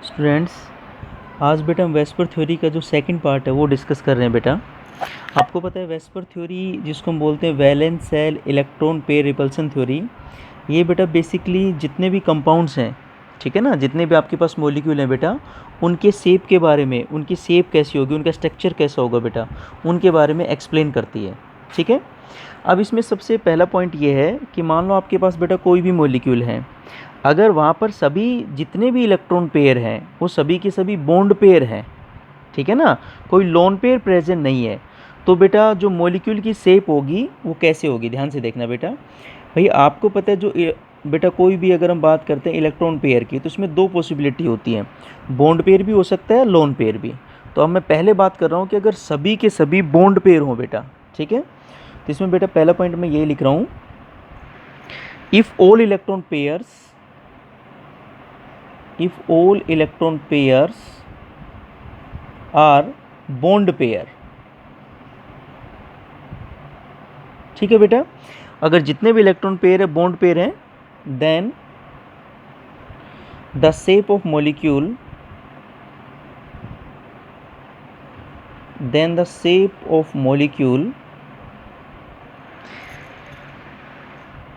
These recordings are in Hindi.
स्टूडेंट्स, आज बेटा हम वेस्पर थ्योरी का जो सेकंड पार्ट है वो डिस्कस कर रहे हैं। बेटा आपको पता है वेस्पर थ्योरी जिसको हम बोलते हैं valence shell electron pair repulsion theory, ये बेटा बेसिकली जितने भी कंपाउंड्स हैं, ठीक है ना, जितने भी आपके पास मॉलिक्यूल हैं बेटा, उनके शेप के बारे में, उनकी शेप कैसी होगी, उनका स्ट्रक्चर कैसा होगा बेटा, उनके बारे में एक्सप्लेन करती है। ठीक है। अब इसमें सबसे पहला पॉइंट ये है कि मान लो आपके पास बेटा कोई भी मॉलिक्यूल है, अगर वहाँ पर सभी जितने भी इलेक्ट्रॉन पेयर हैं वो सभी के सभी बॉन्ड पेयर हैं, ठीक है ना, कोई लोन पेयर प्रेजेंट नहीं है, तो बेटा जो मॉलिक्यूल की शेप होगी वो कैसे होगी, ध्यान से देखना बेटा। भाई आपको पता है जो बेटा कोई भी अगर हम बात करते हैं इलेक्ट्रॉन पेयर की तो इसमें दो पॉसिबिलिटी होती हैं, बॉन्ड पेयर भी हो सकता है, लोन पेयर भी। तो अब मैं पहले बात कर रहा हूँ कि अगर सभी के सभी बॉन्ड पेयर हों बेटा, ठीक है, तो इसमें बेटा पहला पॉइंट मैं ये लिख रहा हूँ, if all electron pairs are bond pair, ठीक है बेटा, अगर जितने भी इलेक्ट्रॉन पेयर है बॉन्ड पेयर हैं, then the shape of molecule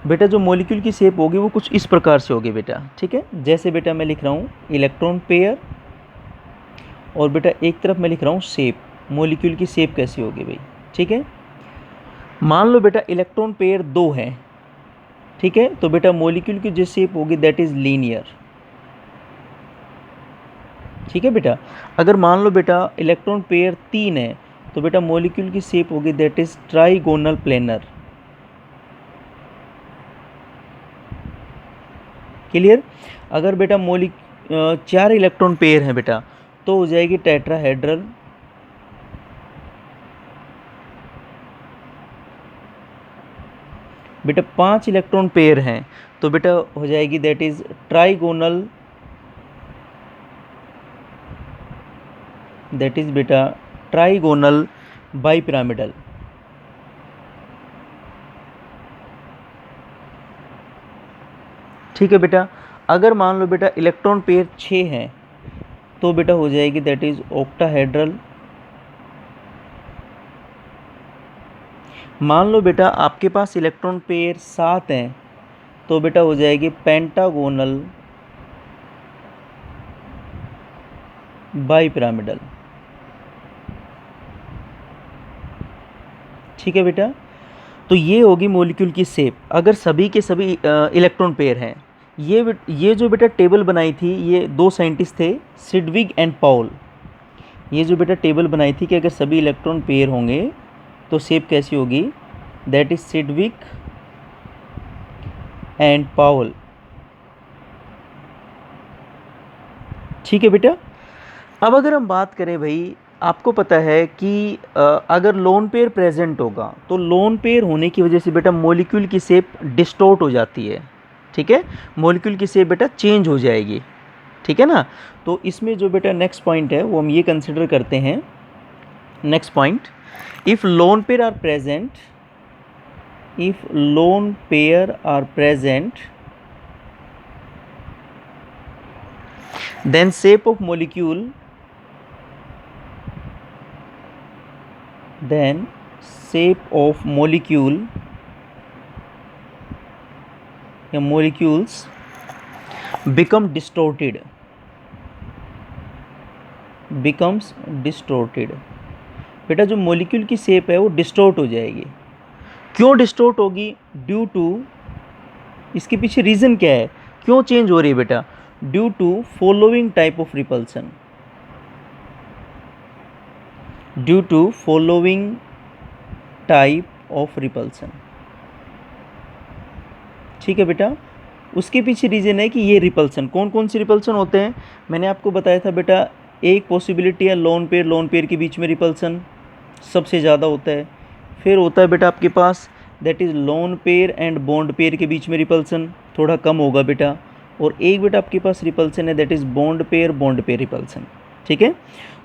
बेटा जो मॉलिक्यूल की शेप होगी वो कुछ इस प्रकार से होगी बेटा, ठीक है। जैसे बेटा मैं लिख रहा हूँ इलेक्ट्रॉन पेयर और बेटा एक तरफ मैं लिख रहा हूँ शेप, मॉलिक्यूल की शेप कैसी होगी भाई, ठीक है। मान लो बेटा इलेक्ट्रॉन पेयर दो हैं, ठीक है, तो बेटा मॉलिक्यूल की जो शेप होगी दैट इज लीनियर, ठीक है बेटा। अगर मान लो बेटा इलेक्ट्रॉन पेयर तीन है तो बेटा मॉलिक्यूल की शेप होगी that is trigonal planar. Clear. अगर बेटा चार इलेक्ट्रॉन पेयर हैं बेटा तो हो जाएगी टेट्राहेड्रल, बेटा पांच इलेक्ट्रॉन पेयर हैं तो बेटा हो जाएगी that is trigonal, that is बेटा ट्राइगोनल बाईपिरामिडल। ठीक है बेटा। अगर मान लो बेटा इलेक्ट्रॉन पेयर 6 हैं तो बेटा हो जाएगी दैट इज ऑक्टाहेड्रल। मान लो बेटा आपके पास इलेक्ट्रॉन पेयर 7 हैं तो बेटा हो जाएगी पेंटागोनल बाईपिरामिडल। ठीक है बेटा। तो ये होगी मॉलिक्यूल की शेप अगर सभी के सभी इलेक्ट्रॉन पेयर हैं। ये जो बेटा टेबल बनाई थी ये दो साइंटिस्ट थे, सिडविग एंड पाउल। ये जो बेटा टेबल बनाई थी कि अगर सभी इलेक्ट्रॉन पेयर होंगे तो शेप कैसी होगी, दैट इज सिडविग एंड पाउल। ठीक है बेटा। अब अगर हम बात करें भाई, आपको पता है कि अगर लोन पेयर प्रेजेंट होगा तो लोन पेयर होने की वजह से बेटा मॉलिक्यूल की शेप डिस्टॉर्ट हो जाती है, ठीक है, मॉलिक्यूल की शेप बेटा चेंज हो जाएगी, ठीक है ना। तो इसमें जो बेटा नेक्स्ट पॉइंट है वो हम ये कंसिडर करते हैं, next point, if lone pair are present then shape of molecule या molecules becomes distorted। बेटा जो मॉलिक्यूल की शेप है वो डिस्टोर्ट हो जाएगी। क्यों डिस्टोर्ट होगी, ड्यू टू, इसके पीछे रीज़न क्या है, क्यों चेंज हो रही है बेटा, due to following type of repulsion, due to following type of repulsion. ठीक है बेटा। उसके पीछे रीज़न है कि ये रिपल्सन, कौन कौन से रिपल्सन होते हैं, मैंने आपको बताया था बेटा, एक पॉसिबिलिटी है लोन पेयर के बीच में रिपल्सन सबसे ज़्यादा होता है, फिर होता है बेटा आपके पास that is lone pair and bond pair के बीच में रिपल्सन थोड़ा कम होगा बेटा, और एक बेटा आपके पास रिपल्सन है that is bond pair repulsion. ठीक है।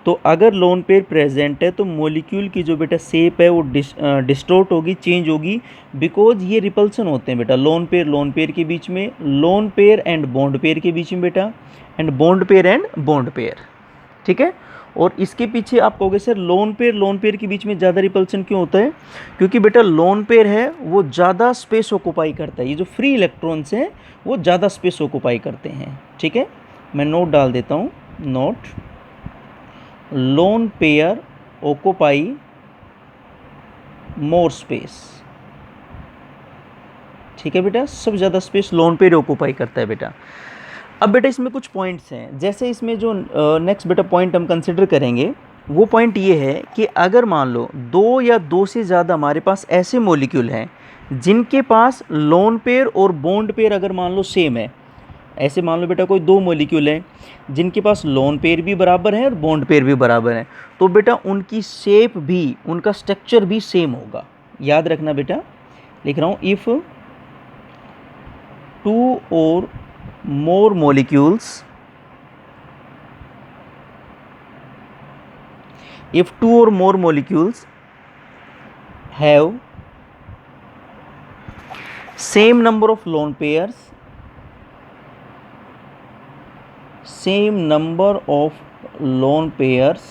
तो अगर लोन पेयर प्रेजेंट है तो मॉलिक्यूल की जो बेटा शेप है वो डिस्टोर्ट होगी, चेंज होगी, बिकॉज ये रिपल्सन होते हैं बेटा लोन पेयर के बीच में, loan pair and bond pair के बीच में बेटा, and bond pair and bond pair, ठीक है। और इसके पीछे आप कहोगे सर लोन पेयर के बीच में ज़्यादा रिपल्सन क्यों होता है? क्योंकि बेटा लोन पेयर है वो ज़्यादा स्पेस ऑक्यूपाई करता है, ये जो फ्री इलेक्ट्रॉन्स हैं वो ज़्यादा स्पेस ऑक्यूपाई करते हैं, ठीक है। मैं नोट डाल देता हूँ, note, lone pair occupy more space, ठीक है बेटा, सब ज़्यादा स्पेस लोन पेयर ऑक्यूपाई करता है बेटा। अब बेटा इसमें कुछ पॉइंट्स हैं, जैसे इसमें जो नेक्स्ट बेटा पॉइंट हम कंसिडर करेंगे वो पॉइंट ये है कि अगर मान लो दो या दो से ज़्यादा हमारे पास ऐसे मॉलिक्यूल हैं जिनके पास लोन पेयर और बॉन्ड पेयर अगर मान लो सेम है, ऐसे मान लो बेटा कोई दो मॉलिक्यूल हैं जिनके पास लोन पेयर भी बराबर है और बॉन्ड पेयर भी बराबर है, तो बेटा उनकी शेप भी, उनका स्ट्रक्चर भी सेम होगा। याद रखना बेटा, लिख रहा हूँ, इफ़ टू और more molecules, if two or more molecules have same number of lone pairs, same number of lone pairs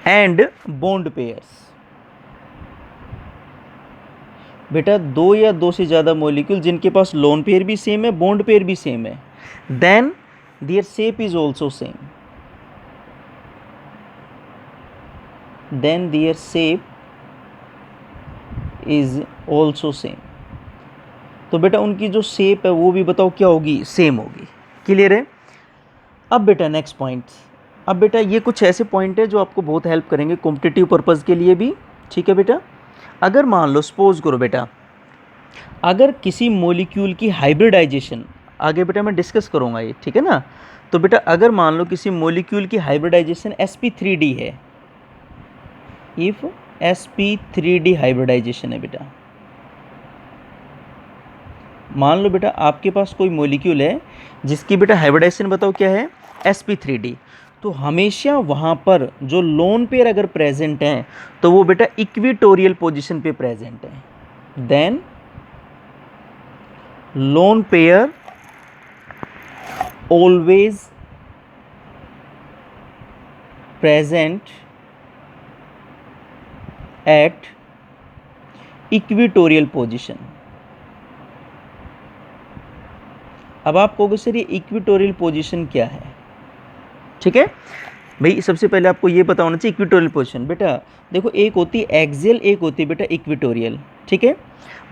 and bond pairs, बेटा दो या दो से ज़्यादा मॉलिक्यूल जिनके पास लोन पेयर भी सेम है, बॉन्ड पेयर भी सेम है, then their shape is also same, then their shape is also same, तो बेटा उनकी जो शेप है वो भी बताओ क्या होगी, सेम होगी। क्लियर है? अब बेटा नेक्स्ट पॉइंट, अब बेटा ये कुछ ऐसे पॉइंट है जो आपको बहुत हेल्प करेंगे कॉम्पिटिटिव पर्पज़ के लिए भी, ठीक है बेटा। अगर मान लो सपोज करो बेटा, अगर किसी मॉलिक्यूल की हाइब्रिडाइजेशन, आगे बेटा मैं डिस्कस करूँगा ये, ठीक है ना, तो बेटा अगर मान लो किसी मॉलिक्यूल की हाइब्रिडाइजेशन sp3d है, इफ sp3d हाइब्रिडाइजेशन है बेटा, मान लो बेटा आपके पास कोई मॉलिक्यूल है जिसकी बेटा हाइब्रिडाइजेशन बताओ क्या है, sp3d, तो हमेशा वहाँ पर जो लोन पेयर अगर प्रेजेंट हैं तो वो बेटा इक्विटोरियल पोजीशन पे प्रेजेंट है, then lone pair always present at equatorial position. अब आप कहोगे सर ये इक्विटोरियल पोजीशन क्या है, ठीक है भाई, सबसे पहले आपको ये पता होना चाहिए इक्विटोरियल पोजीशन। बेटा देखो एक होती है एक्सियल, एक होती है बेटा इक्विटोरियल, ठीक है।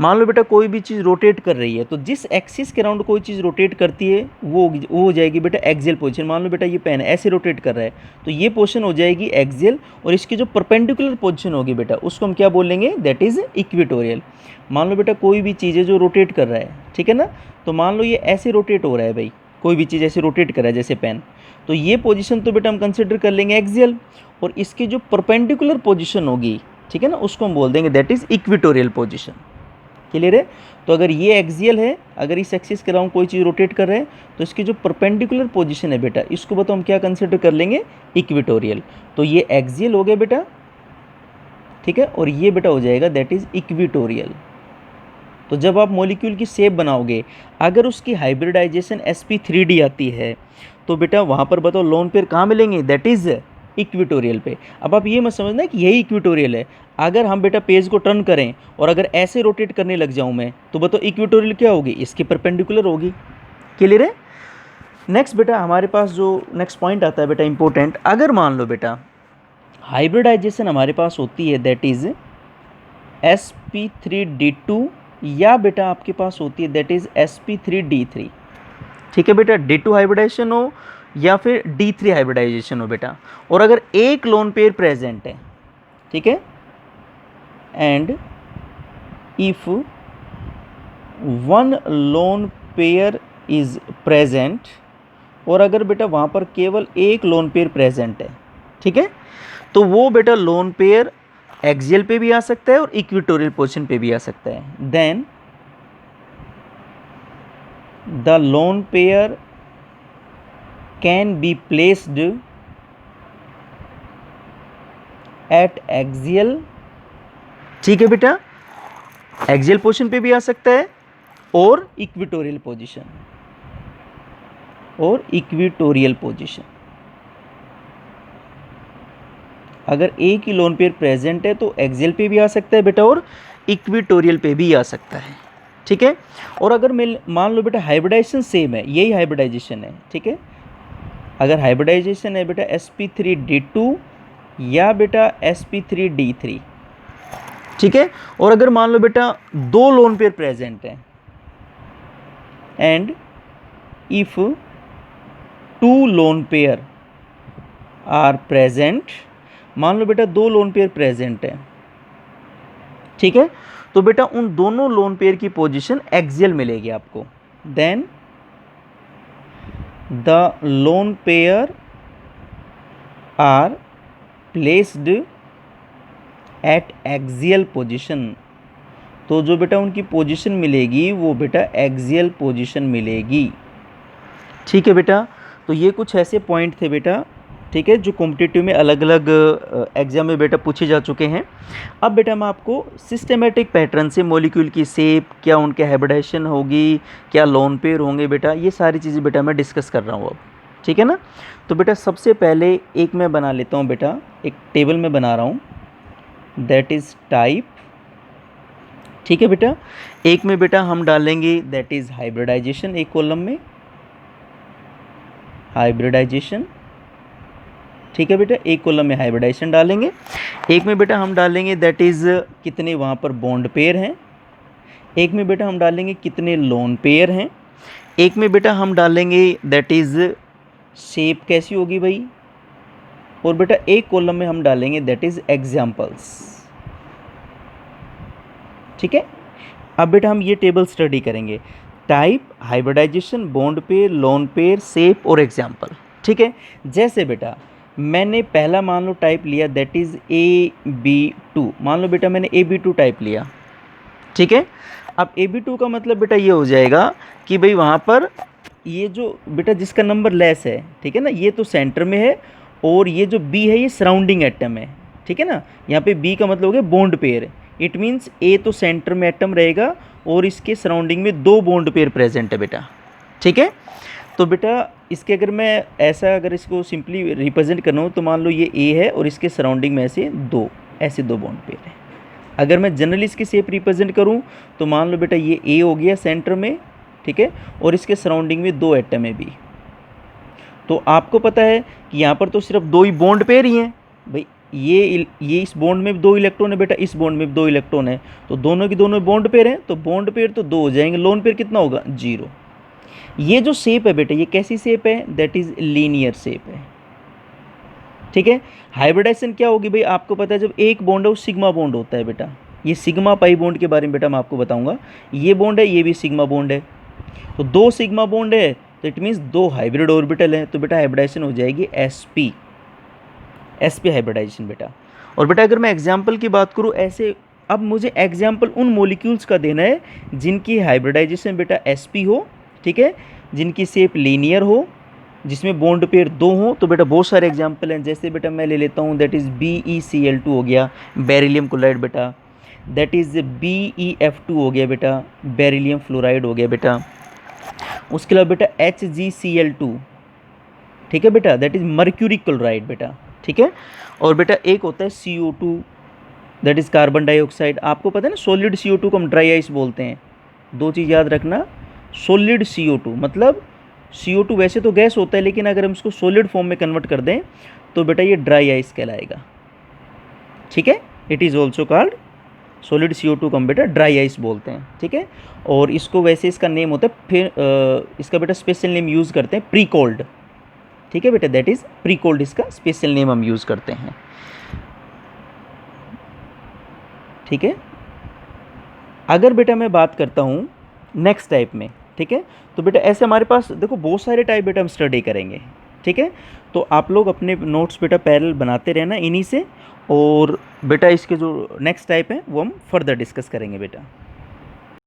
मान लो बेटा कोई भी चीज़ रोटेट कर रही है तो जिस एक्सिस के अराउंड कोई चीज़ रोटेट करती है वो हो जाएगी बेटा एक्सियल पोजीशन। मान लो बेटा ये पेन ऐसे रोटेट कर रहा है तो ये पोजीशन हो जाएगी एक्सियल, और इसकी जो परपेंडिकुलर पोजीशन होगी बेटा उसको हम क्या बोलेंगे, दैट इज़ इक्विटोरियल। मान लो बेटा कोई भी चीज़ है जो रोटेट कर रहा है, ठीक है ना, तो मान लो ये ऐसे रोटेट हो रहा है भाई, कोई भी चीज़ ऐसे रोटेट कर रहा है जैसे पेन, तो ये पोजीशन तो बेटा हम कंसिडर कर लेंगे एक्सियल, और इसकी जो परपेंडिकुलर पोजीशन होगी, ठीक है ना, उसको हम बोल देंगे that is equatorial position. Clear है? तो अगर ये एक्सियल है, अगर इस एक्सिस के अराउंड कोई चीज़ रोटेट कर रहा है तो इसकी जो परपेंडिकुलर पोजीशन है बेटा इसको बताओ हम क्या कंसिडर कर लेंगे, इक्विटोरियल। तो ये एक्सियल हो गया बेटा, ठीक है, और ये बेटा हो जाएगा दैट इज़ इक्विटोरियल। तो जब आप मॉलिक्यूल की शेप बनाओगे, अगर उसकी हाइब्रिडाइजेशन sp3d आती है तो बेटा वहाँ पर बताओ लोन पेयर कहाँ मिलेंगे, दैट इज़ इक्विटोरियल पे। अब आप ये मत समझना कि यही इक्विटोरियल है, अगर हम बेटा पेज को टर्न करें और अगर ऐसे रोटेट करने लग जाऊँ मैं तो बताओ इक्विटोरियल क्या होगी, इसकी परपेंडिकुलर होगी। क्लियर है? नेक्स्ट बेटा हमारे पास जो नेक्स्ट पॉइंट आता है बेटा इंपॉर्टेंट, अगर मान लो बेटा हाइब्रिडाइजेशन हमारे पास होती है दैट इज़ sp3d2, या बेटा आपके पास होती है दैट इज़ sp3d3, ठीक है बेटा, d2 हाइब्रिडाइजेशन हो या फिर d3 हाइब्रिडाइजेशन हो बेटा, और अगर एक लोन पेयर प्रेजेंट है, ठीक है, and if one lone pair is present, और अगर बेटा वहाँ पर केवल एक लोन पेयर प्रेजेंट है, ठीक है, तो वो बेटा लोन पेयर एक्सियल पे भी आ सकता है और इक्विटोरियल पोजीशन पे भी आ सकता है, then the lone pair can be placed at axial, ठीक है बेटा, एक्सियल पोजीशन पे भी आ सकता है और इक्वेटोरियल पोजीशन, और इक्वेटोरियल पोजीशन। अगर एक ही लोन पेयर प्रेजेंट है तो एक्सियल पे भी आ सकता है बेटा और इक्वेटोरियल पे भी आ सकता है, ठीक है। और अगर मान लो बेटा हाइब्रिडाइजेशन सेम है, यही हाइब्रिडाइजेशन है, ठीक है, अगर हाइब्रिडाइजेशन है बेटा sp3d2 या बेटा sp3d3, ठीक है। और अगर मान लो बेटा दो लोन पेयर प्रेजेंट है and if two lone pair are present, मान लो बेटा दो लोन पेयर प्रेजेंट है, ठीक है, तो बेटा उन दोनों लोन पेयर की पोजीशन एक्सियल मिलेगी आपको। Then the lone pair are placed at axial position, तो जो बेटा उनकी पोजीशन मिलेगी वो बेटा एक्सियल पोजीशन मिलेगी, ठीक है बेटा। तो ये कुछ ऐसे पॉइंट थे बेटा, ठीक है, जो कॉम्पिटिटिव में अलग अलग एग्जाम में बेटा पूछे जा चुके हैं। अब बेटा मैं आपको सिस्टेमेटिक पैटर्न से मॉलिक्यूल की शेप, क्या उनके हाइब्रिडाइजेशन होगी, क्या लोन पेयर होंगे बेटा, ये सारी चीज़ें बेटा मैं डिस्कस कर रहा हूँ अब, ठीक है ना। तो बेटा सबसे पहले एक मैं बना लेता हूँ बेटा, एक टेबल में बना रहा हूँ, दैट इज़ टाइप, ठीक है बेटा। एक में बेटा हम डालेंगे दैट इज़ हाइब्रिडाइजेशन, एक कॉलम में हाइब्रिडाइजेशन, ठीक है बेटा, एक कॉलम में हाइब्रिडाइजेशन डालेंगे। एक में बेटा हम डालेंगे दैट इज़ कितने वहाँ पर बॉन्ड पेयर हैं, एक में बेटा हम डालेंगे कितने लोन पेयर हैं, एक में बेटा हम डालेंगे दैट इज़ शेप कैसी होगी भाई, और बेटा एक कॉलम में हम डालेंगे दैट इज़ एग्जाम्पल्स, ठीक है। अब बेटा हम ये टेबल स्टडी करेंगे, type, hybridisation, bond pair, lone pair, shape और एग्जाम्पल, ठीक है। जैसे बेटा मैंने पहला मान लो टाइप लिया दैट इज़ AB2, मान लो बेटा मैंने AB2 टाइप लिया, ठीक है। अब AB2 का मतलब बेटा ये हो जाएगा कि भाई वहाँ पर ये जो बेटा जिसका नंबर लेस है, ठीक है ना, ये तो सेंटर में है, और ये जो B है ये सराउंडिंग एटम है, ठीक है ना। यहाँ पे B का मतलब हो गया bond pair, it means A तो सेंटर में एटम रहेगा और इसके सराउंडिंग में दो बॉन्ड पेयर प्रेजेंट है बेटा, ठीक है। तो बेटा इसके अगर मैं ऐसा अगर इसको सिंपली रिप्रेजेंट करना हूँ तो मान लो ये A है और इसके सराउंडिंग में ऐसे दो बॉन्ड पेयर है। अगर मैं जनरली इसकी शेप रिप्रेजेंट करूँ तो मान लो बेटा ये A हो गया सेंटर में, ठीक है, और इसके सराउंडिंग में दो एटम है B। तो आपको पता है कि यहाँ पर तो सिर्फ दो ही बॉन्ड पेयर ही हैं भाई, ये इस बॉन्ड में दो इलेक्ट्रॉन है बेटा, इस बॉन्ड में दो इलेक्ट्रॉन है, तो दोनों की दोनों बॉन्ड पेयर हैं, तो बॉन्ड पेयर तो दो हो जाएंगे, लोन पेयर कितना होगा 0। ये जो शेप है बेटा ये कैसी शेप है, दैट इज़ लीनियर शेप है, ठीक है। हाइब्रिडाइजेशन क्या होगी भाई, आपको पता है जब एक बॉन्ड है वो सिग्मा बॉन्ड होता है बेटा, ये सिग्मा पाई बॉन्ड के बारे में बेटा मैं आपको बताऊंगा। ये बॉन्ड है, ये भी सिग्मा बॉन्ड है, तो दो सिग्मा बॉन्ड है तो इट मीन्स दो हाइब्रिड ऑर्बिटल है, तो बेटा हाइब्रिडाइजेशन हो जाएगी sp हाइब्रिडाइजेशन बेटा। और बेटा अगर मैं एग्जाम्पल की बात करूँ ऐसे, अब मुझे एग्जाम्पल उन मॉलिक्यूल्स का देना है जिनकी हाइब्रिडाइजेशन बेटा sp हो, ठीक है, जिनकी शेप लीनियर हो, जिसमें बॉन्ड पेयर दो हों, तो बेटा बहुत सारे एग्जाम्पल हैं। जैसे बेटा मैं ले लेता हूँ दैट इज़ BeCl2 हो गया, बेरिलियम क्लोराइड बेटा, दैट इज़ BeF2 हो गया बेटा, बेरिलियम फ्लोराइड हो गया बेटा। उसके अलावा बेटा HgCl2, ठीक है बेटा, दैट इज़ मर्क्यूरी क्लोराइड बेटा, ठीक है। और बेटा एक होता है CO2, that is carbon dioxide. आपको पता है ना सॉलिड CO2 को हम ड्राई आइस बोलते हैं। दो चीज़ याद रखना, सॉलिड CO2 मतलब CO2 वैसे तो गैस होता है, लेकिन अगर हम इसको सॉलिड फॉर्म में कन्वर्ट कर दें तो बेटा ये ड्राई आइस कहलाएगा, ठीक है। It is also called solid CO2 को हम बेटा ड्राई आइस बोलते हैं, ठीक है। और इसको वैसे इसका नेम होता है, फिर इसका बेटा स्पेशल नेम यूज़ करते हैं प्री कोल्ड, ठीक है बेटा, दैट इज़ प्री कोल्ड इसका स्पेशल नेम हम यूज़ करते हैं, ठीक है। अगर बेटा मैं बात करता हूँ नेक्स्ट टाइप में, ठीक है, तो बेटा ऐसे हमारे पास देखो बहुत सारे टाइप बेटा हम स्टडी करेंगे, ठीक है। तो आप लोग अपने नोट्स बेटा पैरेलल बनाते रहना इन्हीं से, और बेटा इसके जो नेक्स्ट टाइप है वो हम फर्दर डिस्कस करेंगे बेटा।